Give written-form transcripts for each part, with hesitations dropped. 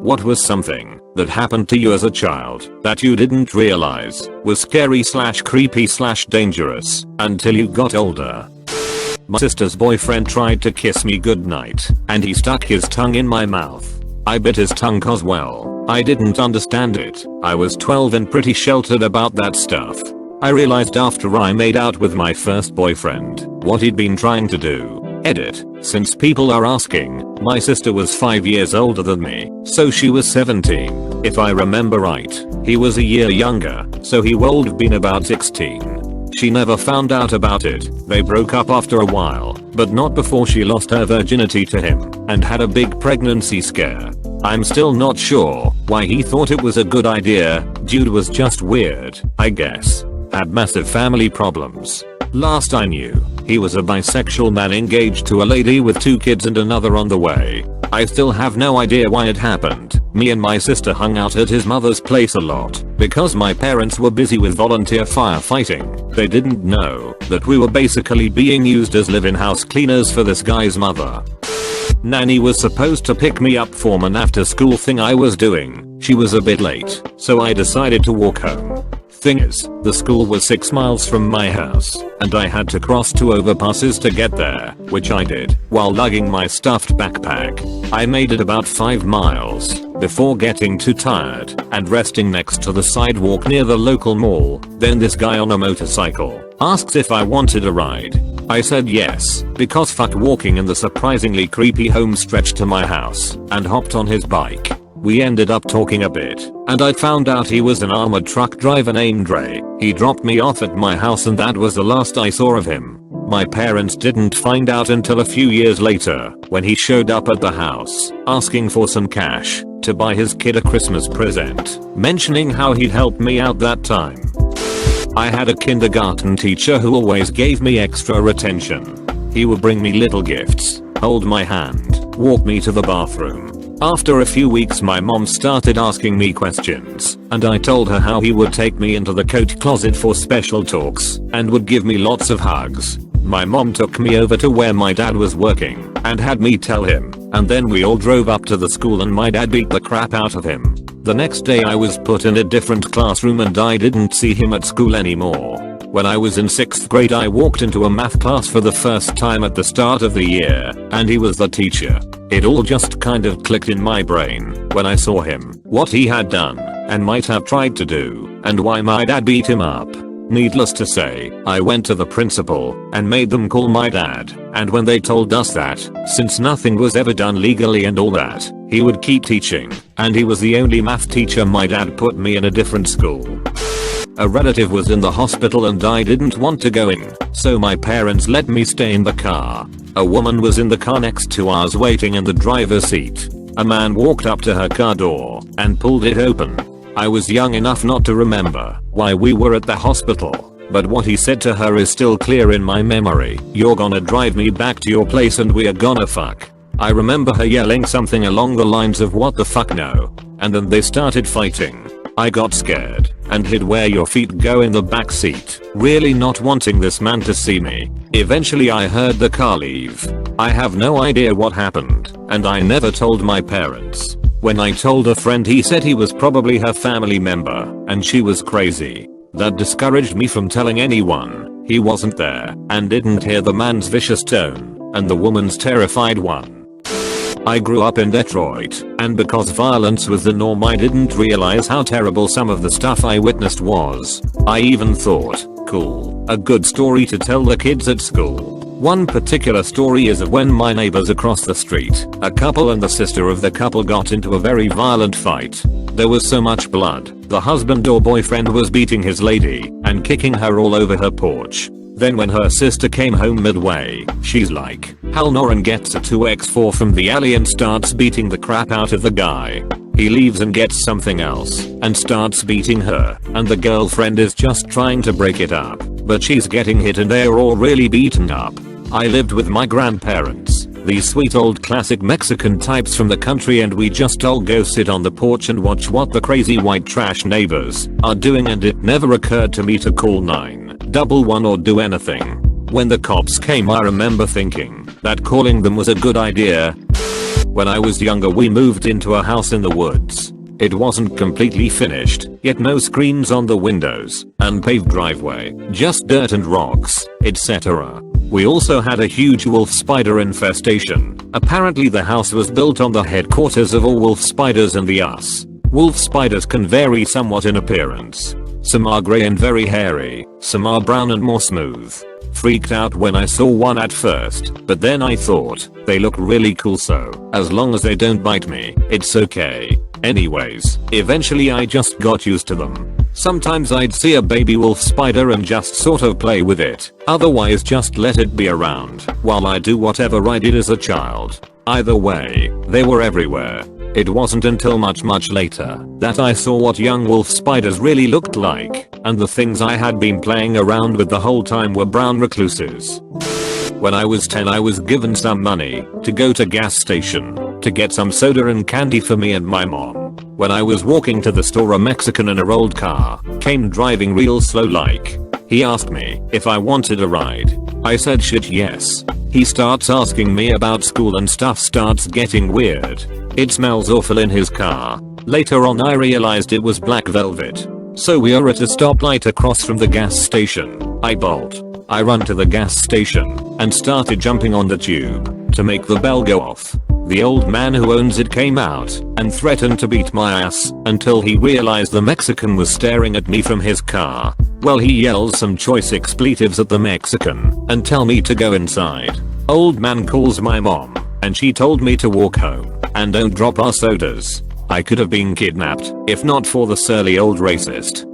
What was something that happened to you as a child that you didn't realize was scary / creepy / dangerous until you got older? My sister's boyfriend tried to kiss me goodnight and he stuck his tongue in my mouth. I bit his tongue cause well, I didn't understand it. I was 12 and pretty sheltered about that stuff. I realized after I made out with my first boyfriend what he'd been trying to do. Edit. Since people are asking, my sister was 5 years older than me, so she was 17. If I remember right, he was a year younger, so he would have been about 16. She never found out about it. They broke up after a while, but not before she lost her virginity to him and had a big pregnancy scare. I'm still not sure why he thought it was a good idea. Dude was just weird, I guess. Had massive family problems. Last I knew, he was a bisexual man engaged to a lady with 2 kids and another on the way. I still have no idea why it happened. Me and my sister hung out at his mother's place a lot because my parents were busy with volunteer firefighting. They didn't know that we were basically being used as live-in house cleaners for this guy's mother. Nanny was supposed to pick me up for an after school thing I was doing. She was a bit late, so I decided to walk home. Thing is, the school was 6 miles from my house, and I had to cross 2 overpasses to get there, which I did, while lugging my stuffed backpack. I made it about 5 miles, before getting too tired, and resting next to the sidewalk near the local mall. Then this guy on a motorcycle asked if I wanted a ride. I said yes, because fuck walking in the surprisingly creepy home stretch to my house, and hopped on his bike. We ended up talking a bit, and I found out he was an armored truck driver named Ray. He dropped me off at my house and that was the last I saw of him. My parents didn't find out until a few years later, when he showed up at the house, asking for some cash to buy his kid a Christmas present, mentioning how he'd helped me out that time. I had a kindergarten teacher who always gave me extra attention. He would bring me little gifts, hold my hand, walk me to the bathroom. After a few weeks my mom started asking me questions, and I told her how he would take me into the coat closet for special talks, and would give me lots of hugs. My mom took me over to where my dad was working, and had me tell him, and then we all drove up to the school and my dad beat the crap out of him. The next day I was put in a different classroom and I didn't see him at school anymore. When I was in 6th grade I walked into a math class for the first time at the start of the year, and he was the teacher. It all just kind of clicked in my brain when I saw him, what he had done, and might have tried to do, and why my dad beat him up. Needless to say, I went to the principal and made them call my dad, and when they told us that, since nothing was ever done legally and all that, he would keep teaching, and he was the only math teacher, my dad put me in a different school. A relative was in the hospital and I didn't want to go in, so my parents let me stay in the car. A woman was in the car next to us waiting in the driver's seat. A man walked up to her car door and pulled it open. I was young enough not to remember why we were at the hospital, but what he said to her is still clear in my memory. "You're gonna drive me back to your place and we are gonna fuck." I remember her yelling something along the lines of "what the fuck no," and then they started fighting. I got scared and hid where your feet go in the back seat, really not wanting this man to see me. Eventually I heard the car leave. I have no idea what happened, and I never told my parents. When I told a friend he said he was probably her family member, and she was crazy. That discouraged me from telling anyone. He wasn't there, and didn't hear the man's vicious tone, and the woman's terrified one. I grew up in Detroit, and because violence was the norm I didn't realize how terrible some of the stuff I witnessed was. I even thought, cool, a good story to tell the kids at school. One particular story is of when my neighbors across the street, a couple and the sister of the couple, got into a very violent fight. There was so much blood, the husband or boyfriend was beating his lady and kicking her all over her porch. Then when her sister came home midway, she's like, hell no, and gets a 2x4 from the alley and starts beating the crap out of the guy. He leaves and gets something else and starts beating her, and the girlfriend is just trying to break it up, but she's getting hit and they're all really beaten up. I lived with my grandparents, these sweet old classic Mexican types from the country, and we just all go sit on the porch and watch what the crazy white trash neighbors are doing, and it never occurred to me to call 911 or do anything. When the cops came I remember thinking that calling them was a good idea. When I was younger we moved into a house in the woods. It wasn't completely finished, yet no screens on the windows, unpaved driveway, just dirt and rocks, etc. We also had a huge wolf spider infestation. Apparently the house was built on the headquarters of all wolf spiders in the US. Wolf spiders can vary somewhat in appearance. Some are grey and very hairy, some are brown and more smooth. Freaked out when I saw one at first, but then I thought, they look really cool, so as long as they don't bite me, it's okay. Anyways, eventually I just got used to them. Sometimes I'd see a baby wolf spider and just sort of play with it, otherwise just let it be around while I do whatever I did as a child. Either way, they were everywhere. It wasn't until much later that I saw what young wolf spiders really looked like, and the things I had been playing around with the whole time were brown recluses. When I was 10 I was given some money to go to gas station to get some soda and candy for me and my mom. When I was walking to the store a Mexican in a old car came driving real slow like. He asked me if I wanted a ride. I said shit yes. He starts asking me about school and stuff starts getting weird. It smells awful in his car. Later on I realized it was black velvet. So we are at a stoplight across from the gas station. I bolt. I run to the gas station and started jumping on the tube to make the bell go off. The old man who owns it came out and threatened to beat my ass until he realized the Mexican was staring at me from his car. Well, he yells some choice expletives at the Mexican and tell me to go inside. Old man calls my mom and she told me to walk home and don't drop our sodas. I could have been kidnapped if not for the surly old racist.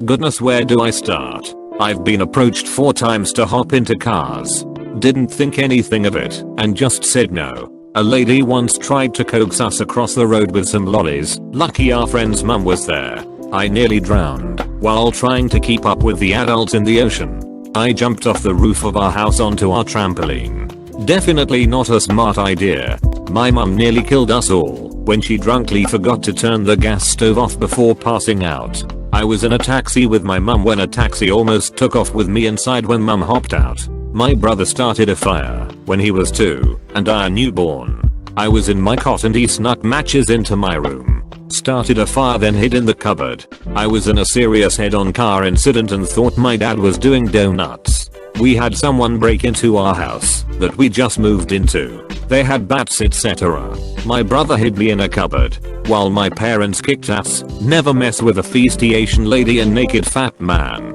Goodness, where do I start? I've been approached 4 times to hop into cars. Didn't think anything of it and just said no. A lady once tried to coax us across the road with some lollies. Lucky our friend's mum was there. I nearly drowned while trying to keep up with the adults in the ocean. I jumped off the roof of our house onto our trampoline. Definitely not a smart idea. My mum nearly killed us all when she drunkenly forgot to turn the gas stove off before passing out. I was in a taxi with my mum when a taxi almost took off with me inside when mum hopped out. My brother started a fire when he was 2 and I a newborn. I was in my cot and he snuck matches into my room. Started a fire then hid in the cupboard. I was in a serious head-on car incident and thought my dad was doing donuts. We had someone break into our house that we just moved into. They had bats etc. My brother hid me in a cupboard while my parents kicked ass. Never mess with a feisty Asian lady and naked fat man.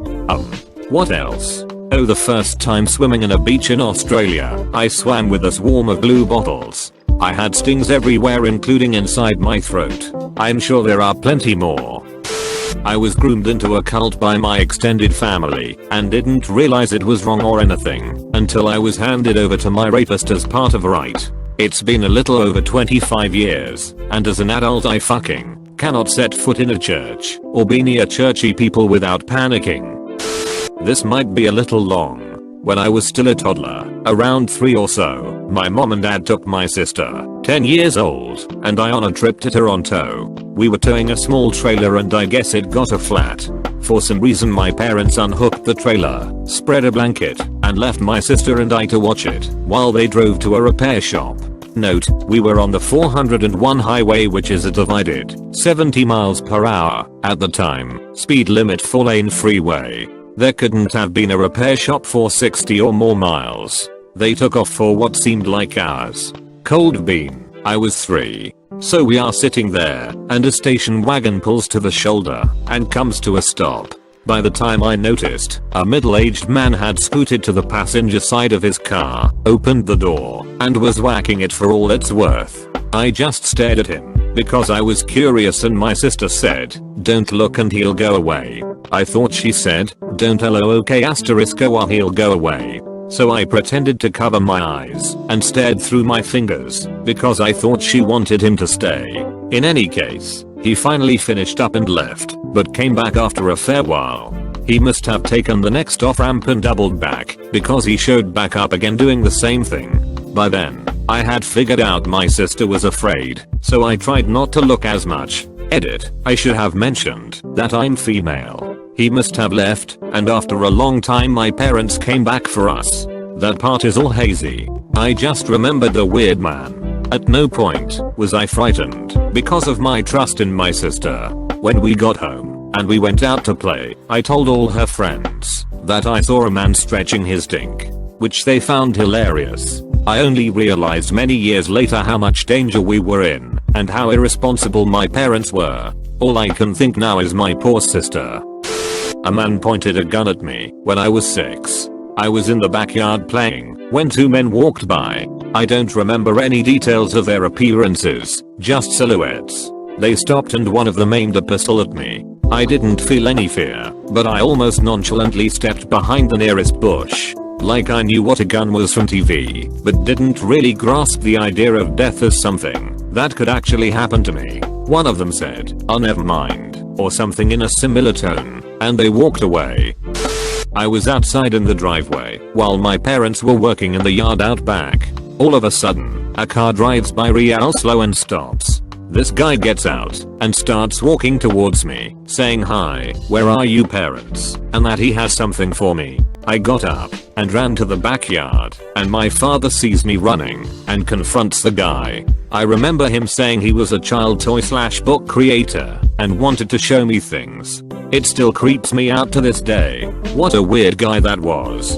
What else? Oh, the first time swimming in a beach in Australia, I swam with a swarm of blue bottles. I had stings everywhere including inside my throat. I'm sure there are plenty more. I was groomed into a cult by my extended family and didn't realize it was wrong or anything until I was handed over to my rapist as part of a rite. It's been a little over 25 years and as an adult I fucking cannot set foot in a church or be near churchy people without panicking. This might be a little long. When I was still a toddler, around 3 or so, my mom and dad took my sister, 10 years old, and I on a trip to Toronto. We were towing a small trailer and I guess it got a flat. For some reason my parents unhooked the trailer, spread a blanket, and left my sister and I to watch it while they drove to a repair shop. Note, we were on the 401 highway, which is a divided 70 miles per hour at the time, speed limit 4-lane freeway. There couldn't have been a repair shop for 60 or more miles. They took off for what seemed like hours. Cold bean. I was 3. So we are sitting there and a station wagon pulls to the shoulder and comes to a stop. By the time I noticed, a middle-aged man had scooted to the passenger side of his car, opened the door, and was whacking it for all it's worth. I just stared at him because I was curious and my sister said, "Don't look and he'll go away." I thought she said, "Don't look or he'll go away." So I pretended to cover my eyes and stared through my fingers because I thought she wanted him to stay. In any case, he finally finished up and left, but came back after a fair while. He must have taken the next off-ramp and doubled back because he showed back up again doing the same thing. By then, I had figured out my sister was afraid, so I tried not to look as much. Edit, I should have mentioned that I'm female. He must have left, and after a long time my parents came back for us. That part is all hazy. I just remembered the weird man. At no point was I frightened because of my trust in my sister. When we got home and we went out to play, I told all her friends that I saw a man stretching his dink, which they found hilarious. I only realized many years later how much danger we were in and how irresponsible my parents were. All I can think now is my poor sister. A man pointed a gun at me when I was 6. I was in the backyard playing when 2 men walked by. I don't remember any details of their appearances, just silhouettes. They stopped and one of them aimed a pistol at me. I didn't feel any fear, but I almost nonchalantly stepped behind the nearest bush. Like I knew what a gun was from TV, but didn't really grasp the idea of death as something that could actually happen to me. One of them said, "Oh, never mind," or something in a similar tone, and they walked away. I was outside in the driveway while my parents were working in the yard out back. All of a sudden, a car drives by real slow and stops. This guy gets out and starts walking towards me, saying hi, "Where are you parents?" and that he has something for me. I got up and ran to the backyard, and my father sees me running and confronts the guy. I remember him saying he was a child toy / book creator and wanted to show me things. It still creeps me out to this day. What a weird guy that was.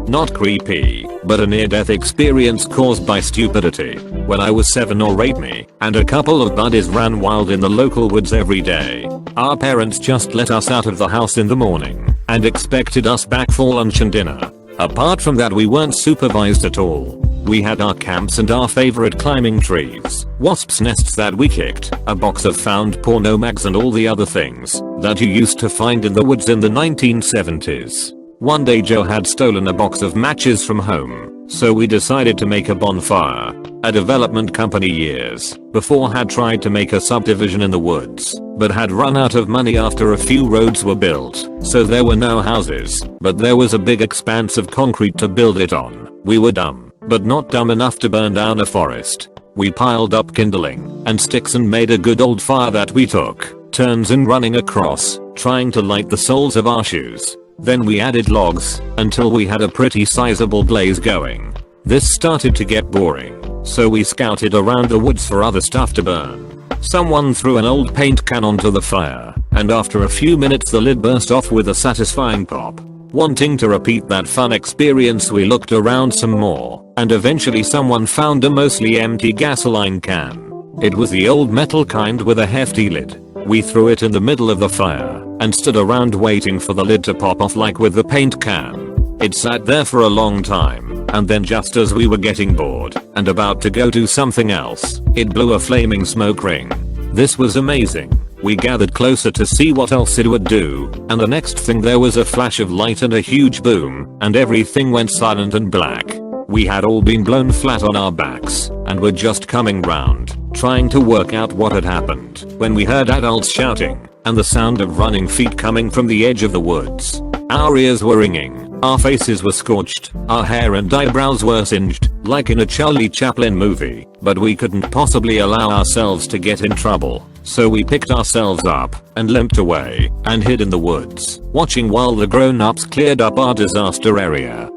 Not creepy, but a near-death experience caused by stupidity. When I was 7 or 8, me and a couple of buddies ran wild in the local woods every day. Our parents just let us out of the house in the morning and expected us back for lunch and dinner. Apart from that, we weren't supervised at all. We had our camps and our favorite climbing trees, wasps' nests that we kicked, a box of found porno mags and all the other things that you used to find in the woods in the 1970s. One day Joe had stolen a box of matches from home, so we decided to make a bonfire. A development company years before had tried to make a subdivision in the woods, but had run out of money after a few roads were built, so there were no houses, but there was a big expanse of concrete to build it on. We were dumb, but not dumb enough to burn down a forest. We piled up kindling and sticks and made a good old fire that we took turns in running across, trying to light the soles of our shoes. Then we added logs until we had a pretty sizable blaze going. This started to get boring, so we scouted around the woods for other stuff to burn. Someone threw an old paint can onto the fire, and after a few minutes the lid burst off with a satisfying pop. Wanting to repeat that fun experience, we looked around some more, and eventually someone found a mostly empty gasoline can. It was the old metal kind with a hefty lid. We threw it in the middle of the fire and stood around waiting for the lid to pop off like with the paint can. It sat there for a long time, and then just as we were getting bored and about to go do something else, it blew a flaming smoke ring. This was amazing. We gathered closer to see what else it would do, and the next thing there was a flash of light and a huge boom, and everything went silent and black. We had all been blown flat on our backs and were just coming round, trying to work out what had happened, when we heard adults shouting and the sound of running feet coming from the edge of the woods. Our ears were ringing, our faces were scorched, our hair and eyebrows were singed, like in a Charlie Chaplin movie, but we couldn't possibly allow ourselves to get in trouble, so we picked ourselves up and limped away and hid in the woods, watching while the grown-ups cleared up our disaster area.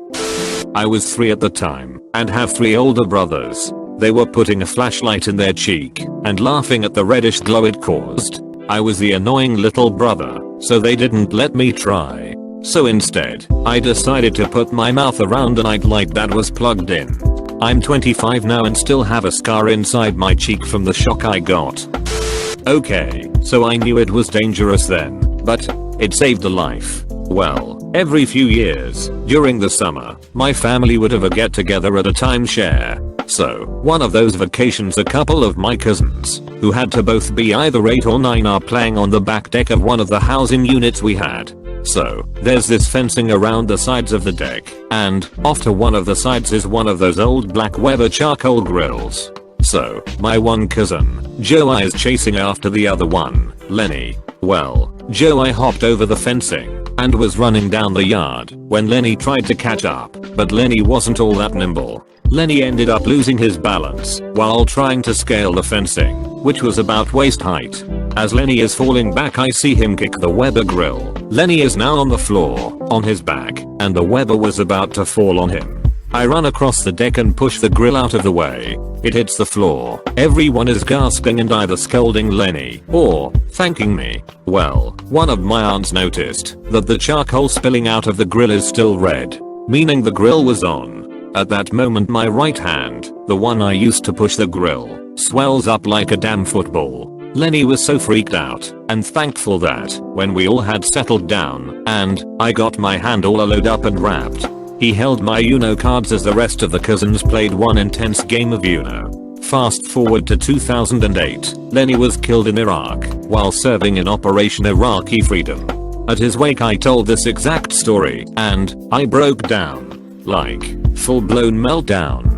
I was 3 at the time and have 3 older brothers. They were putting a flashlight in their cheek and laughing at the reddish glow it caused. I was the annoying little brother, so they didn't let me try. So instead, I decided to put my mouth around a nightlight that was plugged in. I'm 25 now and still have a scar inside my cheek from the shock I got. Okay, so I knew it was dangerous then, but it saved a life. Well, every few years, during the summer, my family would have a get together at a timeshare. So, one of those vacations a couple of my cousins, who had to both be either 8 or 9, are playing on the back deck of one of the housing units we had. So, there's this fencing around the sides of the deck, and off to one of the sides is one of those old black Weber charcoal grills. So, my one cousin, Joe I, is chasing after the other one, Lenny. Well, Joe I hopped over the fencing and was running down the yard when Lenny tried to catch up, but Lenny wasn't all that nimble. Lenny ended up losing his balance while trying to scale the fencing, which was about waist height. As Lenny is falling back, I see him kick the Weber grill. Lenny is now on the floor, on his back, and the Weber was about to fall on him. I run across the deck and push the grill out of the way. It hits the floor. Everyone is gasping and either scolding Lenny or thanking me. Well, one of my aunts noticed that the charcoal spilling out of the grill is still red, meaning the grill was on. At that moment my right hand, the one I used to push the grill, swells up like a damn football. Lenny was so freaked out and thankful that when we all had settled down and I got my hand all allowed up and wrapped, he held my Uno cards as the rest of the cousins played one intense game of Uno. Fast forward to 2008, Lenny was killed in Iraq while serving in Operation Iraqi Freedom. At his wake I told this exact story and I broke down. Like, full blown meltdown.